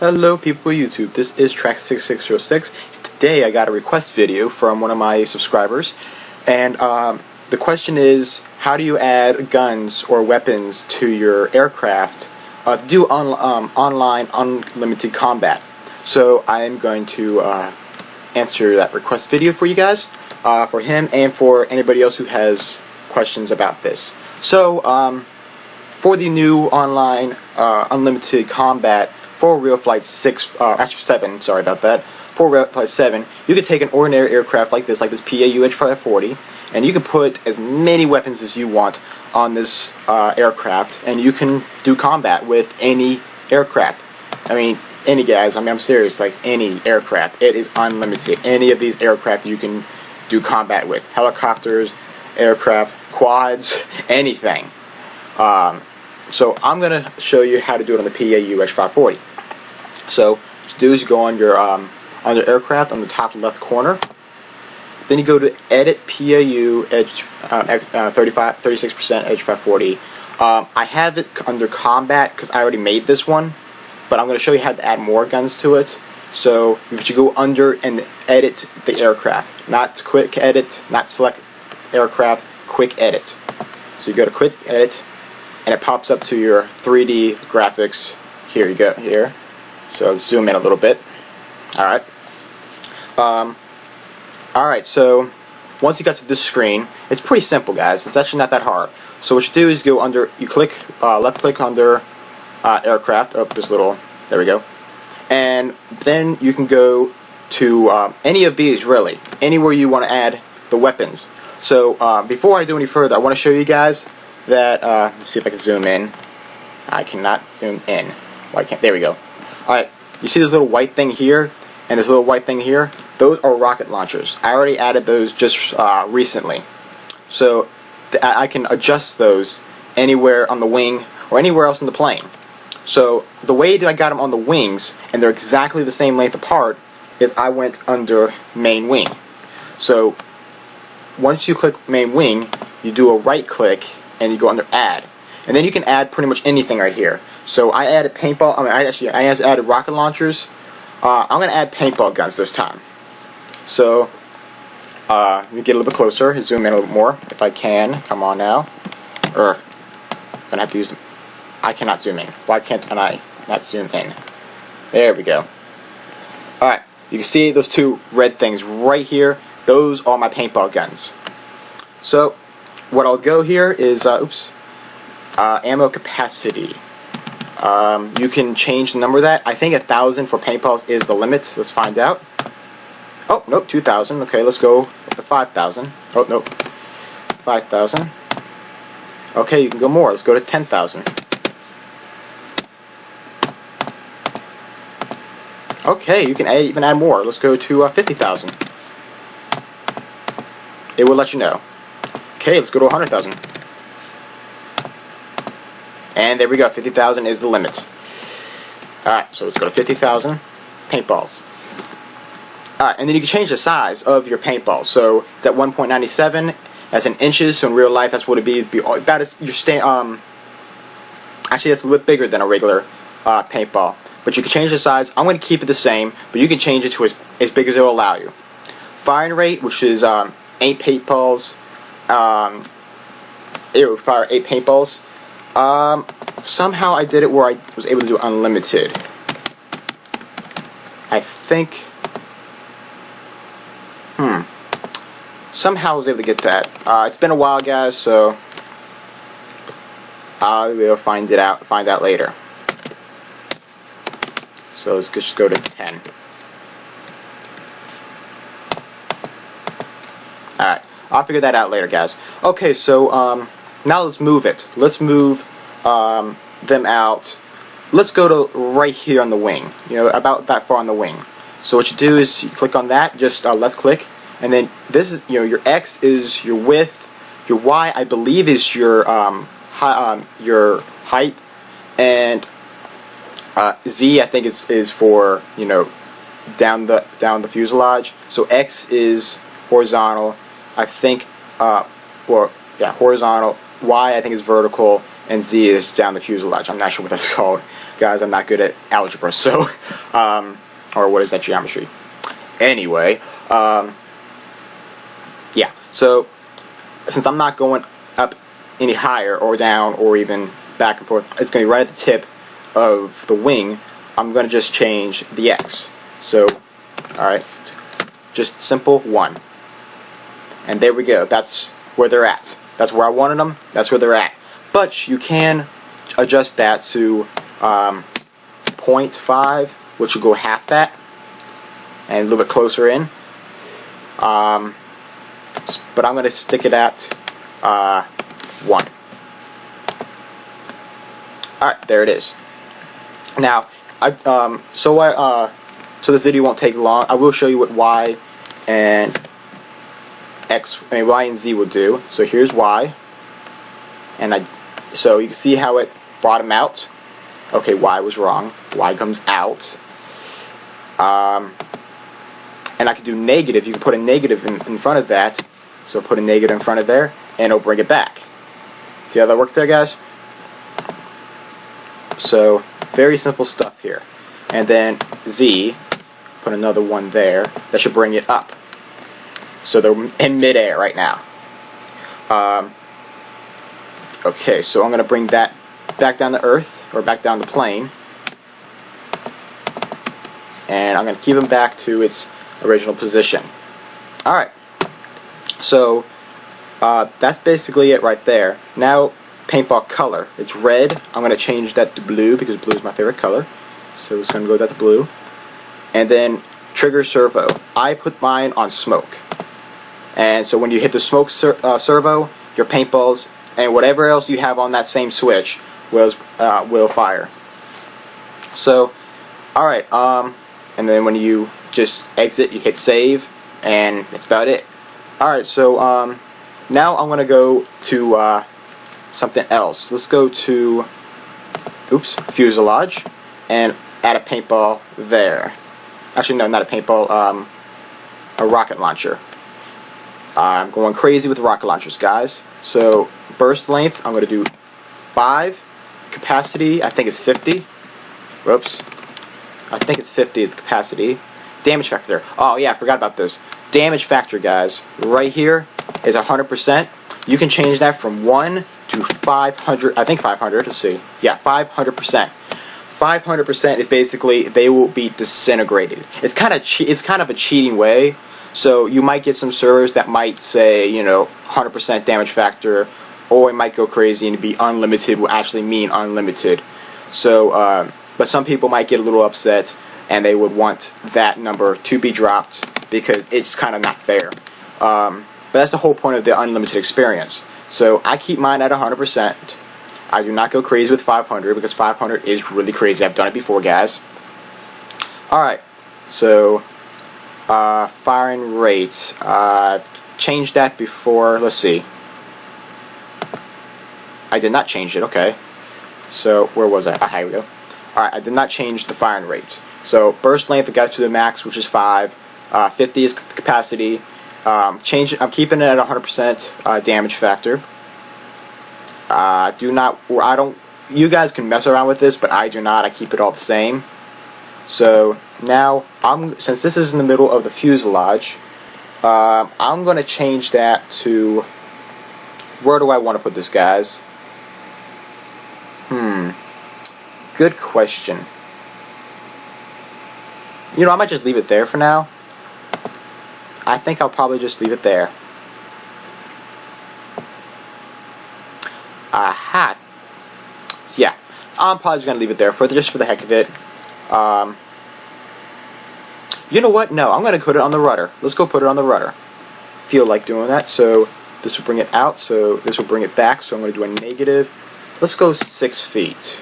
Hello people of YouTube, this is Track6606. Today I got a request video from one of my subscribers, and the question is, how do you add guns or weapons to your aircraft to do online unlimited combat? So I am going to answer that request video for you guys, for him and for anybody else who has questions about this. So for the new online unlimited combat for RealFlight 7, sorry about that, for RealFlight 7, you could take an ordinary aircraft like this PAU H-540, and you can put as many weapons as you want on this aircraft, and you can do combat with any aircraft. I mean, any guys, I'm serious, like any aircraft. It is unlimited. Any of these aircraft you can do combat with. Helicopters, aircraft, quads, anything. So I'm going to show you how to do it on the PAU H-540. So what you do is you go on your aircraft on the top left corner. Then you go to Edit PAU Edge 36% H-540. I have it under Combat because I already made this one, but I'm going to show you how to add more guns to it. So you go under and edit the aircraft. Not Quick Edit, not Select Aircraft, Quick Edit. So you go to Quick Edit, and it pops up to your 3D graphics. Here you go, here. So let's zoom in a little bit. Alright. Alright, so once you got to this screen, it's pretty simple, guys. It's actually not that hard. So what you do is go under, you click, left click under aircraft. Oh, this little, there we go. And then you can go to any of these, really. Anywhere you want to add the weapons. So before I do any further, I want to show you guys that, let's see if I can zoom in. I cannot zoom in. Why can't, there we go. Alright, you see this little white thing here, and this little white thing here? Those are rocket launchers. I already added those just recently. So I can adjust those anywhere on the wing, or anywhere else in the plane. So the way that I got them on the wings, and they're exactly the same length apart, is I went under main wing. So once you click main wing, you do a right click, and you go under add, and then you can add pretty much anything right here. So I added paintball. I added rocket launchers. I'm gonna add paintball guns this time. So let me get a little bit closer, zoom in a little bit more if I can. Come on now. I'm gonna have to use them. I cannot zoom in. Why can't I not zoom in? There we go. All right, you can see those two red things right here. Those are my paintball guns. So what I'll go here is, ammo capacity. You can change the number of that. I think 1,000 for paintballs is the limit. Let's find out. Oh, nope, 2,000. Okay, let's go with the 5,000. Oh, nope, 5,000. Okay, you can go more. Let's go to 10,000. Okay, you can even add more. Let's go to 50,000. It will let you know. Okay, let's go to 100,000. And there we go, 50,000 is the limit. Alright, so let's go to 50,000 paintballs. Alright, and then you can change the size of your paintball. So it's at 1.97, that's in inches, so in real life that's what it'd be about as your actually that's a little bit bigger than a regular paintball. But you can change the size. I'm going to keep it the same, but you can change it to as big as it will allow you. Firing rate, which is 8 paintballs. It will fire 8 paintballs. Somehow I did it where I was able to do unlimited. I think, somehow I was able to get that. It's been a while, guys, so I'll be able to find out later. So let's just go to 10. Alright, I'll figure that out later, guys. Okay, so now let's move it. Let's move them out. Let's go to right here on the wing. You know, about that far on the wing. So what you do is you click on that, just left click, and then this is, you know, your X is your width, your Y I believe is your height, and Z I think is for, you know, down the fuselage. So X is horizontal. I think horizontal. Y I think is vertical, and Z is down the fuselage. I'm not sure what that's called, guys. I'm not good at algebra, so or what is that geometry? Anyway, yeah. So since I'm not going up any higher or down or even back and forth, it's going to be right at the tip of the wing. I'm going to just change the X. So, alright, just simple 1. And there we go. That's where they're at. That's where I wanted them. That's where they're at. But you can adjust that to 0.5, which will go half that, and a little bit closer in. But I'm going to stick it at 1. Alright, there it is. Now, so this video won't take long. I will show you what Y and Y and Z will do. So here's Y, and so you can see how it bottomed out. Okay, Y was wrong. Y comes out. And I could do negative. You can put a negative in front of that. So put a negative in front of there, and it'll bring it back. See how that works there, guys? So, very simple stuff here. And then Z, put another one there. That should bring it up. So they're in midair right now. Okay, so I'm going to bring that back down to Earth, or back down the plane. And I'm going to keep them back to its original position. Alright. So, that's basically it right there. Now, paintball color. It's red. I'm going to change that to blue because blue is my favorite color. So it's going to go with that to blue. And then trigger servo. I put mine on smoke. And so when you hit the smoke servo, your paintballs and whatever else you have on that same switch will fire. So, alright, and then when you just exit, you hit save, and that's about it. Alright, so now I'm going to go to something else. Let's go to fuselage and add a paintball there. Actually, no, not a paintball, a rocket launcher. I'm going crazy with rocket launchers, guys. So burst length, I'm going to do 5. Capacity, I think it's 50. Whoops. I think it's 50 is the capacity. Damage factor. Oh yeah, I forgot about this. Damage factor, guys. Right here is 100%. You can change that from 1 to 500. I think 500. Let's see. Yeah, 500%. 500% is basically they will be disintegrated. It's kind of a cheating way. So you might get some servers that might say, 100% damage factor, or it might go crazy and be unlimited will actually mean unlimited. So, but some people might get a little upset and they would want that number to be dropped because it's kind of not fair. But that's the whole point of the unlimited experience. So I keep mine at 100%. I do not go crazy with 500 because 500 is really crazy. I've done it before, guys. Alright, so firing rate. Changed that before. Let's see. I did not change it. Okay. So where was I? Here we go. Alright, I did not change the firing rate. So burst length, I got to the max, which is 5. 50 is the capacity. I'm keeping it at 100% damage factor. You guys can mess around with this, but I do not. I keep it all the same. So now, since this is in the middle of the fuselage, I'm going to change that to, where do I want to put this, guys? Good question. I might just leave it there for now. I think I'll probably just leave it there. Aha. So yeah, I'm probably just gonna leave it there just for the heck of it. You know what? No, I'm gonna put it on the rudder. Let's go put it on the rudder. Feel like doing that. So this will bring it out. So this will bring it back. So I'm gonna do a negative. Let's go 6 feet.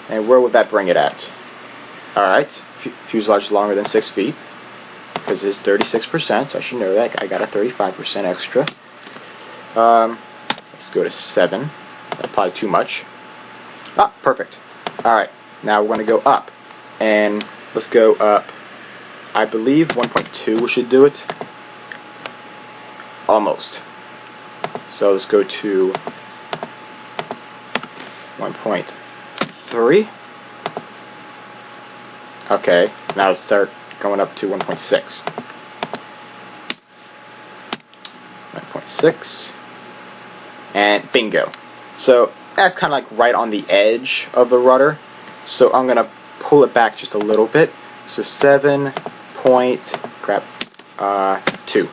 And where would that bring it at? All right, fuselage is longer than 6 feet because it's 36%. So I should know that. I got a 35% extra. Let's go to 7. That's probably too much. Ah, perfect. Alright, now we're going to go up. And let's go up, I believe 1.2 should do it. Almost. So let's go to 1.3. Okay, now let's start going up to 1.6. 1.6. And bingo. So that's kind of like right on the edge of the rudder. So I'm going to pull it back just a little bit. So 7.2.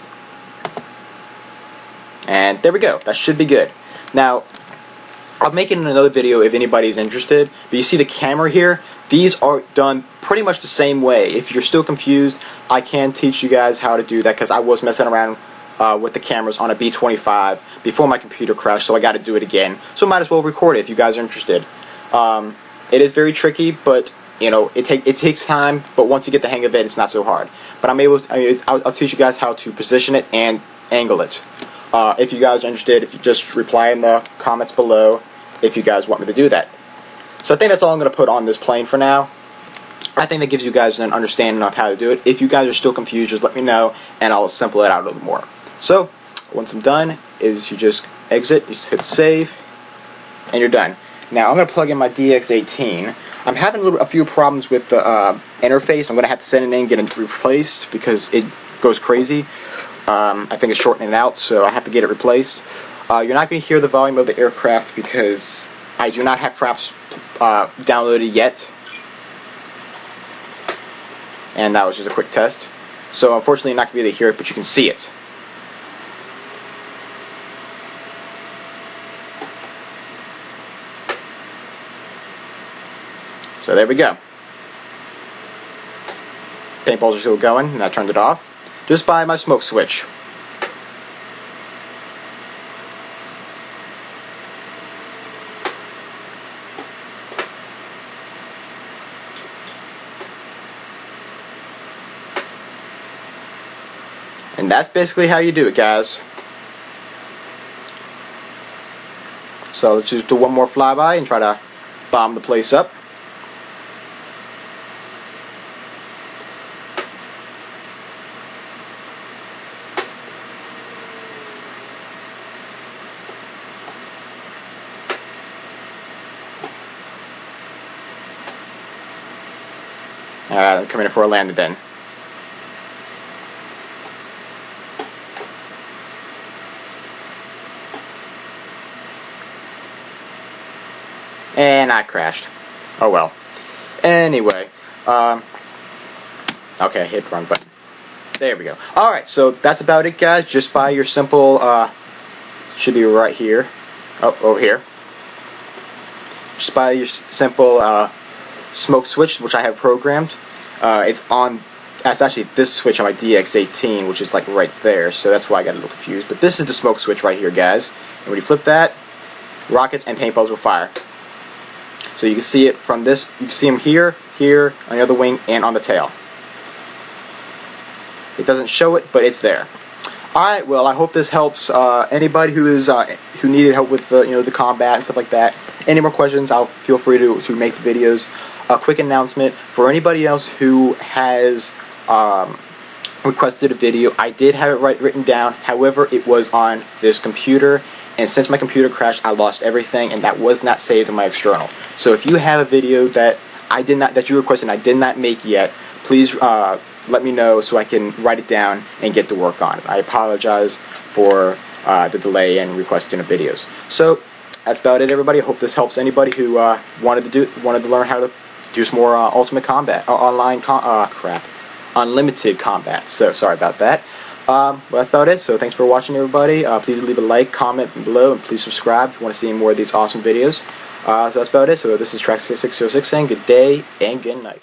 And there we go. That should be good. Now, I'll make it in another video if anybody's interested. But you see the camera here? These are done pretty much the same way. If you're still confused, I can teach you guys how to do that because I was messing around with the cameras on a B25 before my computer crashed, so I got to do it again. So might as well record it if you guys are interested. It is very tricky, but you know it takes time. But once you get the hang of it, it's not so hard. But I'll teach you guys how to position it and angle it. If you guys are interested, if you just reply in the comments below if you guys want me to do that. So I think that's all I'm going to put on this plane for now. I think that gives you guys an understanding of how to do it. If you guys are still confused, just let me know and I'll simplify it out a little more. So once I'm done, is you just exit, you just hit save, and you're done. Now I'm going to plug in my DX18. I'm having a few problems with the interface. I'm going to have to send it in and get it replaced because it goes crazy. I think it's shortening it out, so I have to get it replaced. You're not going to hear the volume of the aircraft because I do not have Fraps downloaded yet. And that was just a quick test. So unfortunately you're not going to be able to hear it, but you can see it. So there we go. Paintballs are still going, and I turned it off just by my smoke switch. And that's basically how you do it, guys. So let's just do one more flyby and try to bomb the place up. Alright, I'm coming in for a landing then. And I crashed. Oh well. Anyway, okay, I hit the wrong button. There we go. Alright, so that's about it, guys. Just by your simple, should be right here. Oh, over here. Just by your simple smoke switch, which I have programmed. It's actually this switch on my DX18, which is like right there, so that's why I got a little confused. But this is the smoke switch right here, guys. And when you flip that, rockets and paintballs will fire. So you can see it from this. You can see them here, here, on the other wing, and on the tail. It doesn't show it, but it's there. All right. Well, I hope this helps anybody who needed help with the combat and stuff like that. Any more questions? I'll feel free to make the videos. A quick announcement for anybody else who has requested a video. I did have it written down. However, it was on this computer. And since my computer crashed, I lost everything, and that was not saved on my external. So if you have a video that you requested and I did not make yet, please let me know so I can write it down and get to work on it. I apologize for the delay in requesting the videos. So that's about it, everybody. I hope this helps anybody who wanted to learn how to do some more Ultimate Combat, Unlimited Combat. So sorry about that. Well, that's about it. So thanks for watching, everybody. Please leave a like, comment below, and please subscribe if you want to see more of these awesome videos. So that's about it. So this is Track 606 saying good day and good night.